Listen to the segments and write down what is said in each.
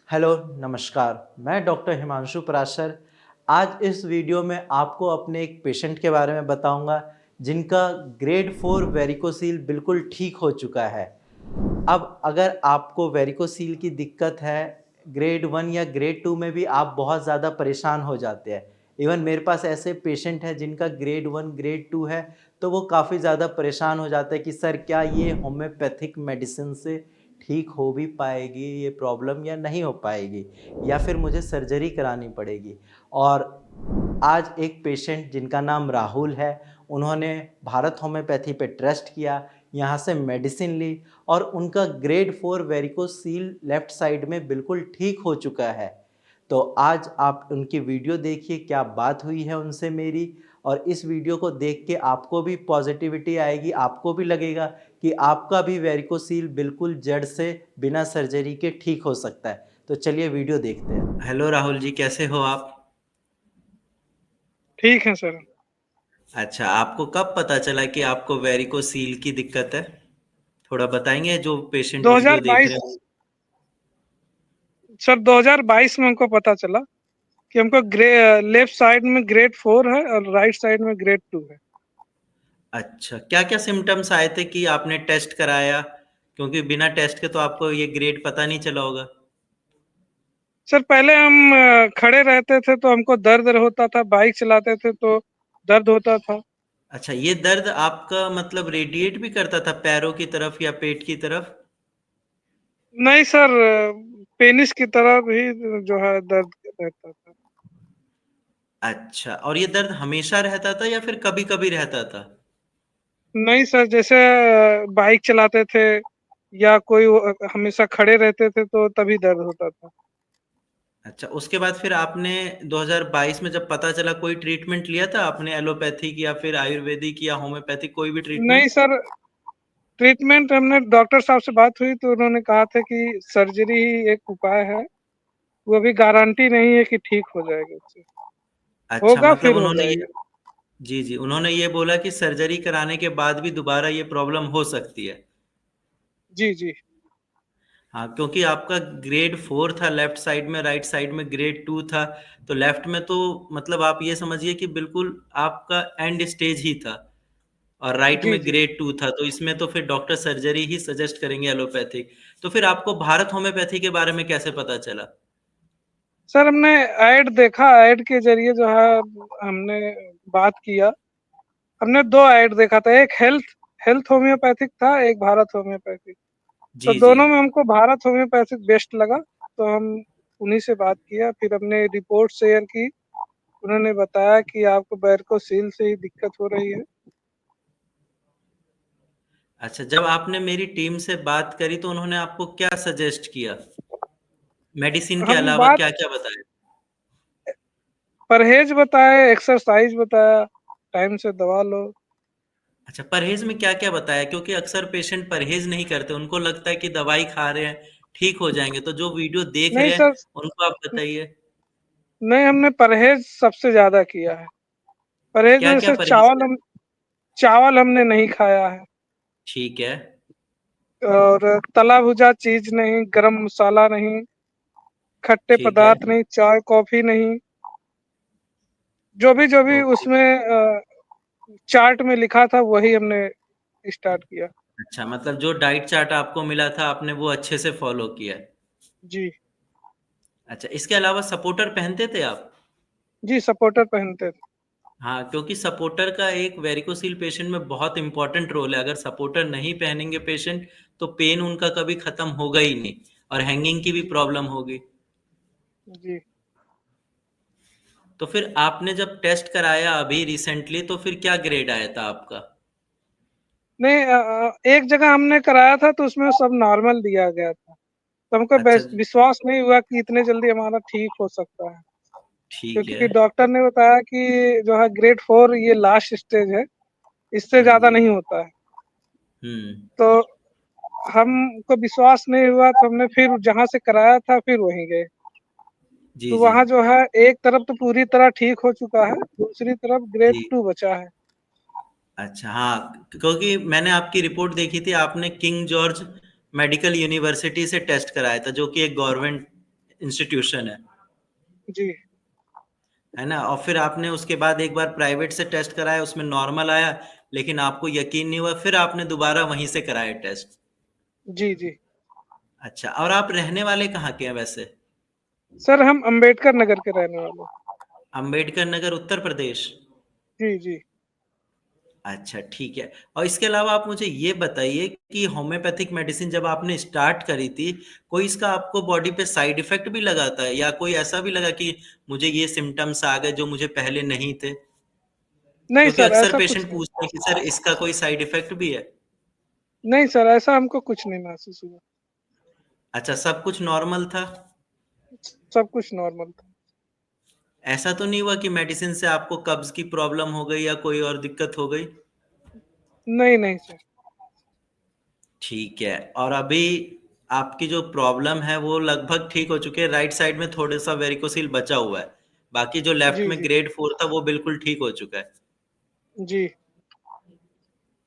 Hello, नमस्कार। मैं doctor Himanshu Parashar. आज इस वीडियो में आपको अपने एक पेशेंट के बारे में बताऊंगा जिनका ग्रेड 4 वेरिकोसील बिल्कुल ठीक हो चुका है। अब अगर आपको वेरिकोसील की दिक्कत है, ग्रेड 1 या ग्रेड 2 में भी आप बहुत ज़्यादा परेशान हो जाते हैं। इवन मेरे पास ऐसे पेशेंट हैं जिनका ग्रेड 1, ग्रेड 2 है, तो वो काफ़ी ज़्यादा परेशान हो जाते हैं कि सर क्या ये होम्योपैथिक मेडिसिन से ठीक हो भी पाएगी ये प्रॉब्लम या नहीं हो पाएगी, या फिर मुझे सर्जरी करानी पड़ेगी। और आज एक पेशेंट जिनका नाम राहुल है, उन्होंने भारत होम्योपैथी पे ट्रस्ट किया, यहाँ से मेडिसिन ली और उनका ग्रेड 4 वेरिकोसील लेफ्ट साइड में बिल्कुल ठीक हो चुका है। तो आज आप उनकी वीडियो देखिए, क्या बात हुई है उनसे मेरी, और इस वीडियो को देख के आपको भी पॉजिटिविटी आएगी, आपको भी लगेगा कि आपका भी वेरिकोसील बिल्कुल जड़ से बिना सर्जरी के ठीक हो सकता है। तो चलिए वीडियो देखते हैं। हेलो राहुल जी, कैसे हो आप? ठीक है सर। अच्छा, आपको कब पता चला कि आपको वेरिकोसील की दिक्कत है? थोड़ा बताएंगे जो पेशेंट वीडियो देख रहे 2022 हो। सर 2022 में हमको पता चला कि हमको लेफ्ट साइड में ग्रेड 4 है और राइट साइड में ग्रेड 2 है। अच्छा, क्या क्या सिम्टम्स आए थे कि आपने टेस्ट कराया? क्योंकि बिना टेस्ट के तो आपको ये ग्रेड पता नहीं चला होगा। सर पहले हम खड़े रहते थे तो हमको दर्द होता था, बाइक चलाते थे तो दर्द होता था। अच्छा, ये दर्द आपका मतलब रेडिएट भी करता था पैरों की तरफ या पेट की तरफ? नहीं सर, पेनिस की तरफ ही जो है दर्द रहता था। अच्छा, और ये दर्द हमेशा रहता था या फिर कभी-कभी रहता था? नहीं सर, जैसे बाइक चलाते थे या कोई हमेशा खड़े रहते थे तो तभी दर्द होता था। अच्छा, उसके बाद फिर आपने 2022 में जब पता चला कोई ट्रीटमेंट लिया था आपने एलोपैथिक या फिर आयुर्वेदिक या होम्योपैथिक कोई भी नहीं ट्रीटमेंट? सर, ट्रीटमेंट हमने डॉक्टर साहब से बात हुई तो उन्होंने कहा था कि सर्जरी ही एक उपाय है। वो भी गारंटी नहीं है कि ठीक हो जाएगा उससे। अच्छा, होगा मतलब फिर हो उन्होंने ये जाएगा। जी, जी, उन्होंने ये बोला कि सर्जरी कराने के बाद भी दोबारा ये प्रॉब्लम हो सकती है। जी, जी। हाँ, क्योंकि आपका ग्रेड 4 था लेफ्ट साइड में, राइट साइड में ग्रेड 2 था, तो लेफ्ट में तो मतलब आप ये समझिए कि बिल्कुल आपका एंड स्टेज ही था, और राइट जी, में जी। ग्रेड 2 था, तो इसमें तो फिर डॉक्टर सर्जरी ही सजेस्ट करेंगे एलोपैथिक। तो फिर आपको भारत होम्योपैथी के बारे में कैसे पता चला? सर हमने ऐड देखा, ऐड के ज़रिए जो है हमने बात किया। हमने 2 ऐड देखा था, एक हेल्थ हेल्थ होम्योपैथिक था, एक भारत होम्योपैथिक। तो जी, जी। दोनों में हमको भारत होम्योपैथिक बेस्ट लगा, तो हम उन्हीं से बात किया। फिर हमने रिपोर्ट शेयर की, उन्होंने बताया कि आपको वेरिकोसील से ही दिक्कत हो रही है। अच्छा, जब आपने मेरी टीम से बात करी तो उन्होंने आपको क्या सजेस्ट किया? मेडिसिन के हम अलावा बात क्या-क्या बताया? परहेज़ बताए, एक्सरसाइज़ बताया, टाइम से दवा लो। अच्छा, परहेज़ में क्या-क्या बताया? क्योंकि अक्सर पेशेंट परहेज़ नहीं करते, उनको लगता है कि दवाई खा रहे हैं, ठीक हो जाएँगे। तो जो वीडियो देख नहीं रहे हैं, सर, उनको आप बताइए, नहीं हमने परहेज़ सबसे ज़्यादा किया है। परहेज़ में क्या-क्या जैसे परहेज़ करें? चावल हमने नहीं खाया है ठीक है, और तला-भुजा चीज़ नहीं, गरम मसाला नहीं, खट्टे ठीक है। पदार्थ नहीं, चाय, कॉफ़ी नहीं। जो भी ओके। उसमें चार्ट में लिखा था वही हमने स्टार्ट किया। अच्छा, मतलब जो डाइट चार्ट आपको मिला था, आपने वो अच्छे से फ़ॉलो किया है। जी। अच्छा, इसके अलावा सपोर्टर पहनते थे आप? जी, सपोर्टर पहनते थे। हाँ, क्योंकि सपोर्टर का एक वेरिकोसील पेशेंट में बहुत इम्पोर्टेंट रोल है। अगर सपोर्टर नहीं पहनेंगे पेशेंट, तो पेन उनका कभी खत्म होगा ही नहीं, और हैंगिंग की भी प्रॉब्लम होगी। जी। तो फिर आपने जब टेस्ट कराया अभी रिसेंटली, तो फिर क्या ग्रेड आया था आपका? नहीं, एक जगह हमने कराया था तो उसमें सब नॉर्मल दिया गया था। तो हमको अच्छा, विश्वास नहीं हुआ कि इतने जल्दी हमारा ठीक हो सकता है। ठीक है। क्योंकि डॉक्टर ने बताया कि जो है ग्रेड 4 ये लास्ट स्टेज है, इससे हाँ ज़्यादा जी। नहीं होता है। हुँ। तो हमको विश्वास नहीं हुआ तो हमने फिर जहाँ से कराया था फिर वहीं गए। जी, तो जी। वहाँ जो है एक तरफ तो पूरी तरह ठीक हो चुका है, दूसरी तरफ ग्रेड जी। 2 बचा है। अच्छा, हाँ, क्योंकि मैंने आपकी रिपोर्ट देखी थी, आपने किंग जॉर्ज मेडिकल यूनिवर्सिटी से टेस्ट कराया था, जो कि एक गवर्नमेंट इंस्टीट्यूशन जी है ना? और फिर आपने उसके बाद एक बार प्राइवेट से टेस्ट कराया, उसमें नॉर्मल आया, लेकिन आपको यकीन नहीं हुआ, फिर आपने दोबारा वहीं से कराया टेस्ट। जी जी। अच्छा, और आप रहने वाले कहाँ के हैं वैसे? सर हम अंबेडकर नगर के रहने वाले। अंबेडकर नगर, उत्तर प्रदेश। जी जी। अच्छा, ठीक है। और इसके अलावा आप मुझे ये बताइए कि होम्योपैथिक मेडिसिन जब आपने स्टार्ट करी थी, कोई इसका आपको बॉडी पे साइड इफेक्ट भी लगा था, या कोई ऐसा भी लगा कि मुझे ये सिम्टम्स आ गए जो मुझे पहले नहीं थे? नहीं क्योंकि सर अक्सर ऐसा कुछ पेशेंट नहीं। पूछते हैं कि सर इसका कोई साइड इफेक्ट भी है? नहीं सर ऐसा हमको कुछ नहीं महसूस हुआ। अच्छा, सब कुछ नॉर्मल था? सब कुछ नॉर्मल था। ऐसा तो नहीं हुआ कि मेडिसिन से आपको कब्ज की प्रॉब्लम हो गई या कोई और दिक्कत हो गई? नहीं नहीं सर। ठीक है। और अभी आपकी जो प्रॉब्लम है वो लगभग ठीक हो चुकी है, राइट साइड में थोड़ा सा वेरिकोसिल बचा हुआ है, बाकी जो लेफ्ट जी में जी। ग्रेड 4 था वो बिल्कुल ठीक हो चुका है। जी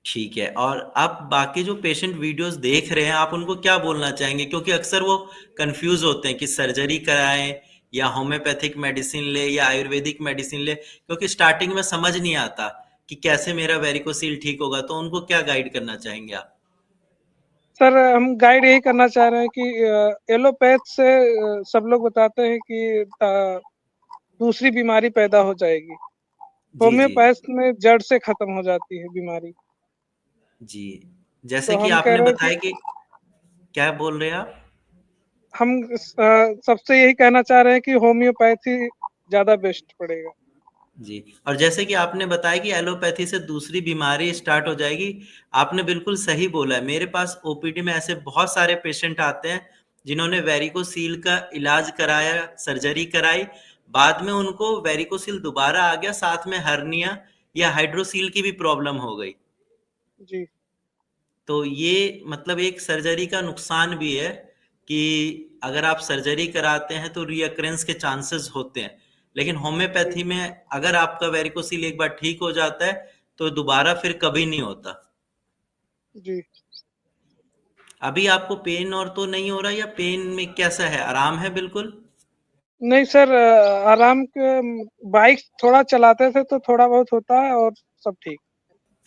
ठीक है। और आप बाकी जो पेशेंट वीडियोस देख रहे हैं, आप उनको क्या बोलना चाहेंगे? क्योंकि अक्सर वो कंफ्यूज होते हैं कि सर्जरी कराएं या होम्योपैथिक मेडिसिन ले या आयुर्वेदिक मेडिसिन ले, क्योंकि स्टार्टिंग में समझ नहीं आता कि कैसे मेरा वेरिकोसिल ठीक होगा। तो उनको क्या गाइड करना चाहेंगे आप? सर हम गाइड यही करना चाह रहे हैं कि एलोपैथ से सब लोग बताते हैं कि दूसरी बीमारी पैदा हो जाएगी। जी जी। होम्योपैथ में जड़ से खत्म हो जाती है बीमारी। जी, जैसे तो कि हम कह आपने रहे हैं कि बताया कि क्या बोल रहे हैं आप? हम सबसे यही कहना चाह रहे हैं कि होम्योपैथी ज़्यादा बेस्ट पड़ेगा। जी, और जैसे कि आपने बताया कि एलोपैथी से दूसरी बीमारी स्टार्ट हो जाएगी, आपने बिल्कुल सही बोला है। मेरे पास ओपीडी में ऐसे बहुत सारे पेशेंट आते हैं, जिन्होंने वेरिकोसील का इलाज कराया, सर्जरी कराई, बाद में उनको वेरिकोसील दोबारा आ गया, साथ में हर्निया या हाइड्रोसील की भी प्रॉब्लम हो गई। जी तो ये मतलब एक सर्जरी का नुकसान भी है कि अगर आप सर्जरी कराते हैं तो रीअक्रेंस के चांसेस होते हैं, लेकिन जी होम्योपैथी में अगर आपका वेरिकोसिल एक बार ठीक हो जाता है तो दोबारा फिर कभी नहीं होता। जी। अभी आपको पेन और तो नहीं हो रहा, या पेन में कैसा है, आराम है बिल्कुल? नहीं सर आराम के बाइक थोड़ा चलाते थे तो थोड़ा बहुत होता है और सब ठीक।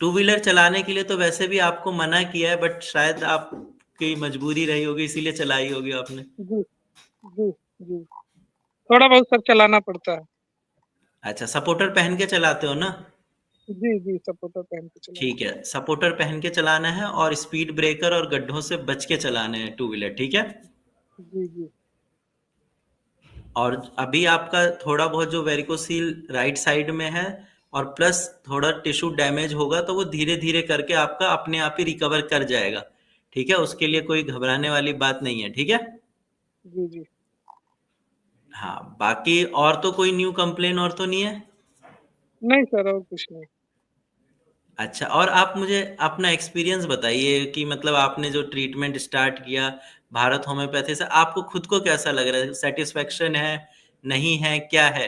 टू व्हीलर चलाने के लिए तो वैसे भी आपको मना किया है, बट शायद आपकी मजबूरी रही होगी इसीलिए चलाई होगी आपने। जी जी जी। थोड़ा बहुत सब चलाना पड़ता है। अच्छा, सपोर्टर पहन के चलाते हो ना? जी जी सपोर्टर पहन के चलाना। ठीक है, सपोर्टर पहन के चलाना है और स्पीड ब्रेकर और गड्ढों से बच के चलाने हैं टू व्हीलर, ठीक है? जी जी और अभी आपका थोड़ा बहुत जो वेरिकोसील राइट साइड में है, और प्लस थोड़ा टिश्यू डैमेज होगा, तो वो धीरे धीरे करके आपका अपने आप ही रिकवर कर जाएगा। ठीक है, उसके लिए कोई घबराने वाली बात नहीं है, ठीक है? जी जी। हाँ, बाकी और तो कोई न्यू कंप्लेन और तो नहीं है? नहीं सर और कुछ नहीं। अच्छा, और आप मुझे अपना एक्सपीरियंस बताइए कि मतलब आपने जो ट्रीटमेंट स्टार्ट किया भारत होम्योपैथी से, आपको खुद को कैसा लग रहा है? सेटिस्फेक्शन है, नहीं है, क्या है?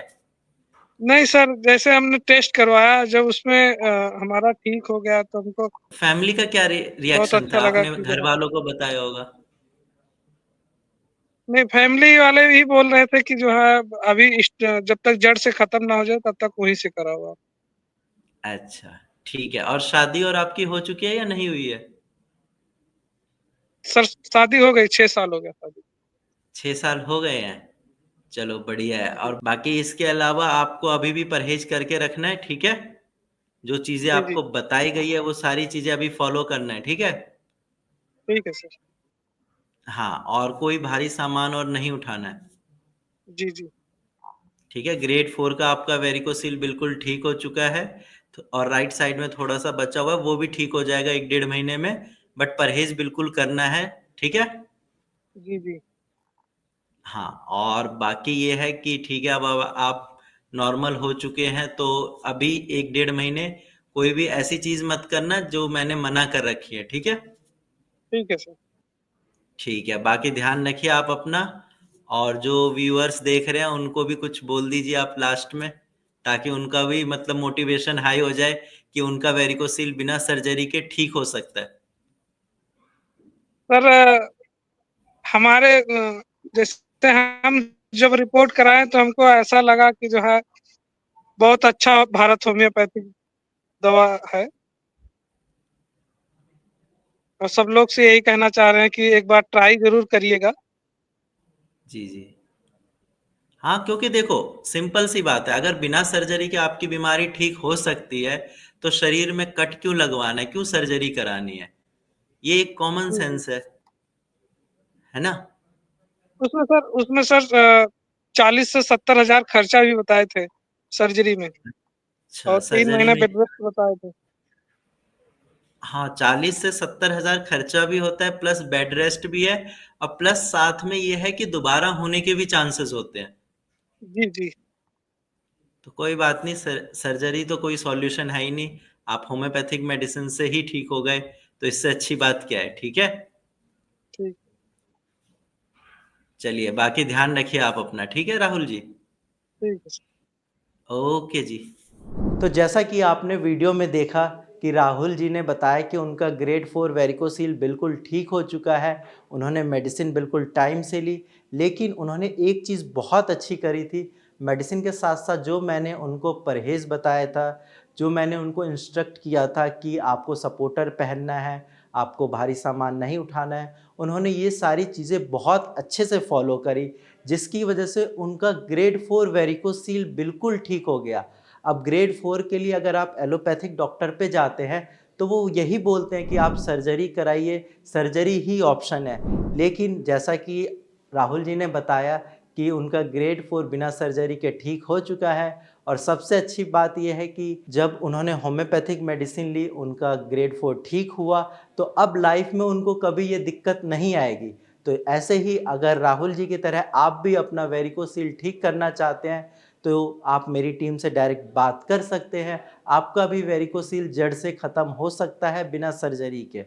नहीं सर जैसे हमने टेस्ट करवाया जब उसमें हमारा ठीक हो गया तो हमको फैमिली का क्या बहुत रिएक्शन अच्छा था? लगा आपने कि घर हाँ। वालों को बताया होगा। नहीं फैमिली वाले भी बोल रहे थे कि जो है अभी जब तक जड़ से खत्म ना हो जाए तब तक वहीं से कराओ आप। अच्छा, ठीक है। और शादी और आपकी हो चुकी है या नहीं हुई है? सर शादी हो गई 6 साल हो गया शादी। 6 साल हो गए हैं। चलो बढ़िया है। जी और बाकी इसके अलावा आपको अभी भी परहेज करके रखना है, ठीक है? जो चीजें जी जी। आपको बताई गई है वो सारी चीजें अभी फॉलो करना है, ठीक है? ठीक है सर। हाँ, और कोई भारी सामान और नहीं उठाना है। जी जी। ठीक है, ग्रेड 4 का आपका वेरिकोसिल बिल्कुल ठीक हो चुका है। और राइट साइड में थोड़ा सा बचा हुआ है, वो भी ठीक हो जाएगा 1 डेढ़ महीने में। बट परहेज बिल्कुल करना है, ठीक है? जी जी। हाँ, और बाकी ये है कि ठीक है, अब आप नॉर्मल हो चुके हैं, तो अभी 1 डेढ़ महीने कोई भी ऐसी चीज मत करना जो मैंने मना कर रखी है, ठीक है? ठीक है सर। ठीक है, बाकी ध्यान रखिए आप अपना। और जो व्यूअर्स देख रहे हैं उनको भी कुछ बोल दीजिए आप लास्ट में, ताकि उनका भी मतलब मोटिवेशन हाई हो जाए कि उनका वेरिकोसिल बिना सर्जरी के ठीक हो सकता है। सर हमारे जैसे हम जब रिपोर्ट कराए तो हमको ऐसा लगा कि जो है बहुत अच्छा भारत होम्योपैथिक दवा है, और सब लोग से यही कहना चाह रहे हैं कि एक बार ट्राई ज़रूर करिएगा। जी, जी। हाँ, क्योंकि देखो सिंपल सी बात है, अगर बिना सर्जरी के आपकी बीमारी ठीक हो सकती है, तो शरीर में कट क्यों लगवाना है, क्यों सर्जरी करानी है? ये एक कॉमन जी, जी। सेंस है ना? उसमें सर 40 से 70 हज़ार खर्चा भी बताए थे सर्जरी में, अच्छा, और 3 सर्जरी महीने में बेड रेस्ट बताए थे। हाँ, 40 से 70 हज़ार खर्चा भी होता है, प्लस बेड रेस्ट भी है, और प्लस साथ में ये है कि दोबारा होने के भी चांसेस होते हैं। जी, जी। तो कोई बात नहीं, सर्जरी तो कोई सॉल्यूशन है ही नहीं। आप होम्योपैथिक मेडिसिन से ही ठीक हो गए, तो इससे अच्छी बात क्या है, ठीक है? ठीक, चलिए, बाकी ध्यान रखिए आप अपना, ठीक है राहुल जी? ठीक है सर। ओके जी। तो जैसा कि आपने वीडियो में देखा कि राहुल जी ने बताया कि उनका ग्रेड 4 वेरिकोसील बिल्कुल ठीक हो चुका है। उन्होंने मेडिसिन बिल्कुल टाइम से ली, लेकिन उन्होंने एक चीज़ बहुत अच्छी करी थी। मेडिसिन के साथ-साथ जो मैंने उनको परहेज़ बताया था, जो मैंने उनको इंस्ट्रक्ट किया था कि आपको सपोर्टर पहनना है, आपको भारी सामान नहीं उठाना है, उन्होंने ये सारी चीज़ें बहुत अच्छे से फ़ॉलो करी, जिसकी वजह से उनका ग्रेड 4 वेरिकोसील बिल्कुल ठीक हो गया। अब ग्रेड 4 के लिए अगर आप एलोपैथिक डॉक्टर पे जाते हैं, तो वो यही बोलते हैं कि आप सर्जरी कराइए, सर्जरी ही ऑप्शन है। लेकिन जैसा कि राहुल जी ने बताया कि उनका ग्रेड 4 बिना सर्जरी के ठीक हो चुका है, और सबसे अच्छी बात ये है कि जब उन्होंने होम्योपैथिक मेडिसिन ली, उनका ग्रेड 4 ठीक हुआ, तो अब लाइफ में उनको कभी ये दिक्कत नहीं आएगी। तो ऐसे ही अगर राहुल जी की तरह आप भी अपना वेरिकोसील ठीक करना चाहते हैं, तो आप मेरी टीम से डायरेक्ट बात कर सकते हैं। आपका भी वेरिकोसील जड़ से ख़त्म हो सकता है बिना सर्जरी के।